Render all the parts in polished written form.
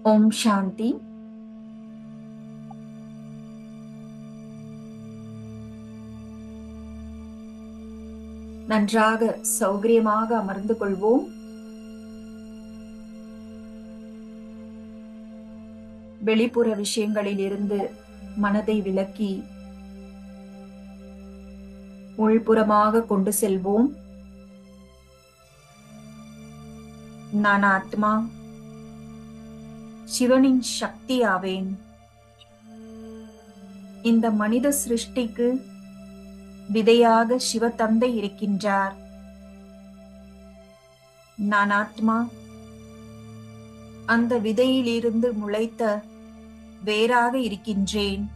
ஓம் சாந்தி. நன்றாக சௌகரியமாக அமர்ந்து கொள்வோம். வெளிப்புற விஷயங்களில் இருந்து மனதை விலக்கி உள்புறமாக கொண்டு செல்வோம். நான் ஆத்மா, சிவனின் சக்தி ஆவேன். இந்த மனித சிருஷ்டிக்கு விதையாக சிவதந்தை இருக்கின்றார். நான் ஆத்மா, அந்த விதையிலிருந்து முளைத்த வேராக இருக்கின்றேன்.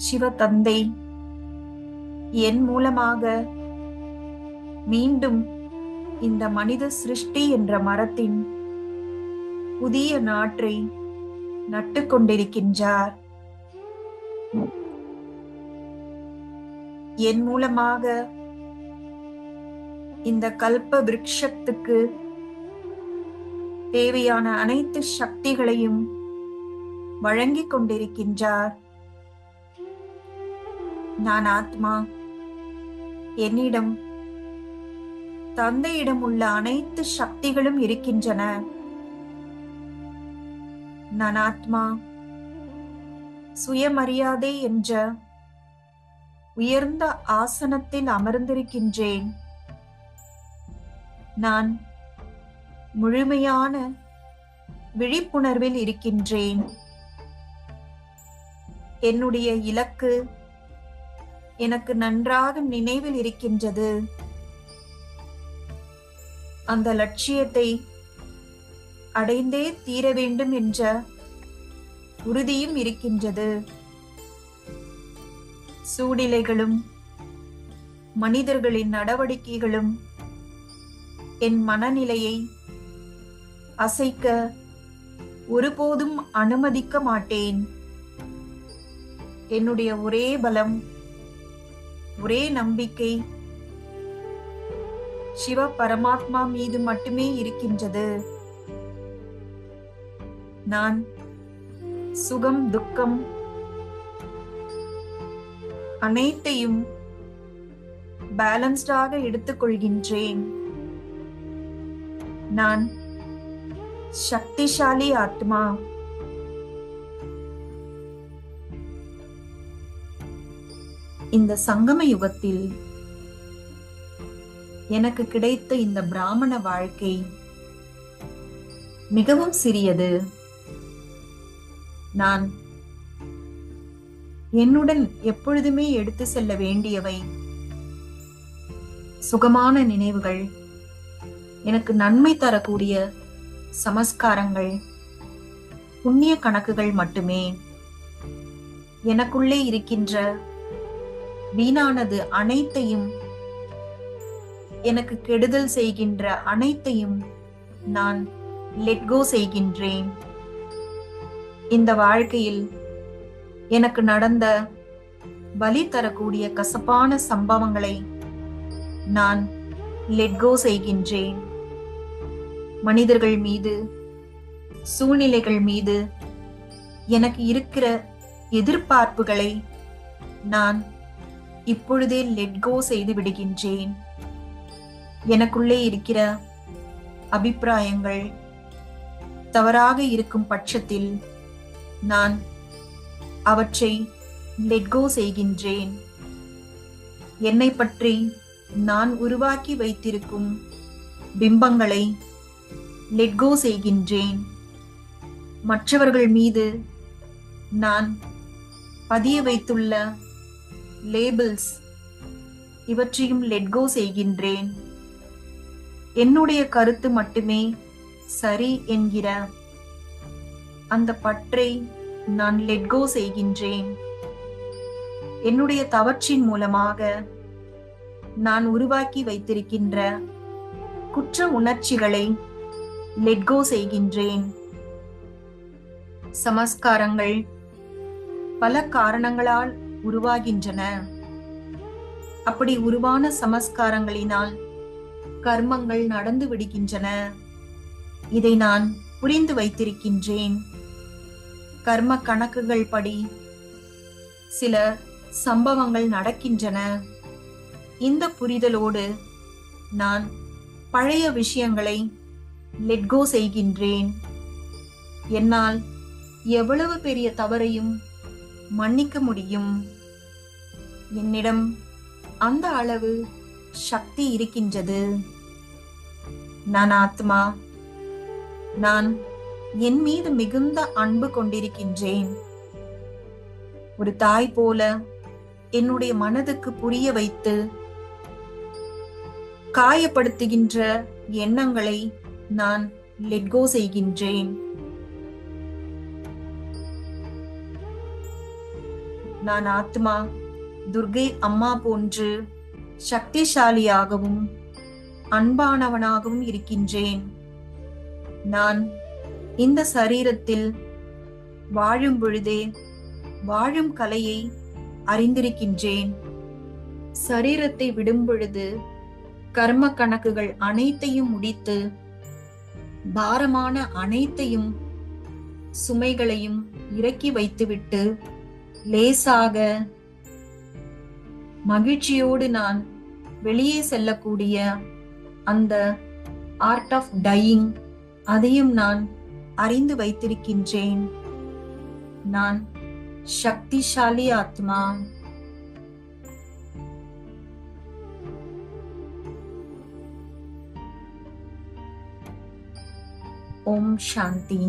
சிவதந்தை என் மூலமாக மீண்டும் இந்த மனித சிருஷ்டி என்ற மரத்தின் புதிய நாற்றை நட்டு கொண்டிருக்கின்றார். என் மூலமாக இந்த கல்ப விருட்சத்துக்கு தேவையான அனைத்து சக்திகளையும் வழங்கிக் கொண்டிருக்கின்றார். நான் ஆத்மா, என்னிடம் தந்தையிடம் உள்ள அனைத்து சக்திகளும் இருக்கின்றன. நான் ஆத்மா, சுயமரியாதை என்ற உயர்ந்த ஆசனத்தில் அமர்ந்திருக்கின்றேன். நான் முழுமையான விழிப்புணர்வில் இருக்கின்றேன். என்னுடைய இலக்கு எனக்கு நன்றாக நினைவில் இருக்கின்றது. அந்த லட்சியத்தை அடைந்தே தீர வேண்டும் என்ற உறுதியும் இருக்கின்றது. சூழ்நிலைகளும் மனிதர்களின் நடவடிக்கைகளும் என் மனநிலையை அசைக்க ஒருபோதும் அனுமதிக்க மாட்டேன். என்னுடைய ஒரே பலம், ஒரே நம்பிக்கை சிவ பரமாத்மா மீது மட்டுமே இருக்கின்றது. நான் சுகம், துக்கம் அனைத்தையும் பேலன்ஸ்டாக எடுத்துக்கொள்கின்றேன். நான் சக்திசாலி ஆத்மா. இந்த சங்கம யுகத்தில் எனக்கு கிடைத்த இந்த பிராமண வாழ்க்கை மிகவும் சிறியது. நான் என்னுடன் எப்பொழுதுமே எடுத்து செல்ல வேண்டியவை சுகமான நினைவுகள், எனக்கு நன்மை தரக்கூடிய சமஸ்காரங்கள், புண்ணிய கணக்குகள் மட்டுமே. எனக்குள்ளே இருக்கின்ற வீணானது அனைத்தையும், எனக்கு கெடுதல் செய்கின்ற அனைத்தையும் நான் லெட்கோ செய்கின்றேன். இந்த வாழ்க்கையில் எனக்கு நடந்த வலி தரக்கூடிய கசப்பான சம்பவங்களை நான் லெட்கோ செய்கின்றேன். மனிதர்கள் மீது, சூழ்நிலைகள் மீது எனக்கு இருக்கிற எதிர்பார்ப்புகளை நான் இப்பொழுதே லெட்கோ செய்து விடுகின்றேன். எனக்குள்ளே இருக்கிற அபிப்பிராயங்கள் தவறாக இருக்கும் பட்சத்தில் நான் அவற்றை லெட்கோ செய்கின்றேன். என்னை பற்றி நான் உருவாக்கி வைத்திருக்கும் பிம்பங்களை லெட்கோ செய்கின்றேன். மற்றவர்கள் மீது நான் பதிய வைத்துள்ள லேபிள்ஸ் இவற்றையும் லெட்கோ செய்கின்றேன். என்னுடைய கருத்து மட்டுமே சரி என்கிற அந்த பற்றை நான் லெட்கோ செய்கின்றேன். என்னுடைய தவற்றின் மூலமாக நான் உருவாக்கி வைத்திருக்கின்ற குற்ற உணர்ச்சிகளை லெட்கோ செய்கின்றேன். சமஸ்காரங்கள் பல காரணங்களால் உருவாகின்றன. அப்படி உருவான சமஸ்காரங்களினால் கர்மங்கள் நடந்து விடுகின்றன. இதை நான் புரிந்து வைத்திருக்கின்றேன். கர்ம கணக்குகள் படி சில சம்பவங்கள் நடக்கின்றன. இந்த புரிதலோடு நான் பழைய விஷயங்களை லெட்கோ செய்கின்றேன். என்னால் எவ்வளவு பெரிய தவறையும் மன்னிக்க முடியும். என்னிடம் அந்த அளவு சக்தி இருக்கின்றது. நான் ஆத்மா. நான் என் மீது மிகுந்த அன்பு கொண்டிருக்கின்றேன். ஒரு தாய் போல என்னுடைய மனதுக்கு புரிய வைத்து காயப்படுத்துகின்ற எண்ணங்களை நான் லெட்கோ செய்கின்றேன். நான் ஆத்மா துர்கை அம்மா போன்று சக்திசாலியாகவும் அன்பானவனாகவும் இருக்கின்றேன். நான் இந்த சரீரத்தில் வாழும் பொழுதே வாழும் கலையை அறிந்திருக்கின்றேன். சரீரத்தை விடும் பொழுது கர்ம கணக்குகள் அனைத்தையும் முடித்து பாரமான அனைத்தையும் சுமைகளையும் இறக்கி வைத்துவிட்டு லேசாக மகிழ்ச்சியோடு நான் வெளியே செல்லக்கூடிய அந்த ஆர்ட் ஆஃப் டையிங் அதையும் நான் அறிந்து வைத்திருக்கின்றேன். நான் சக்திசாலி ஆத்மா. ஓம் சாந்தி.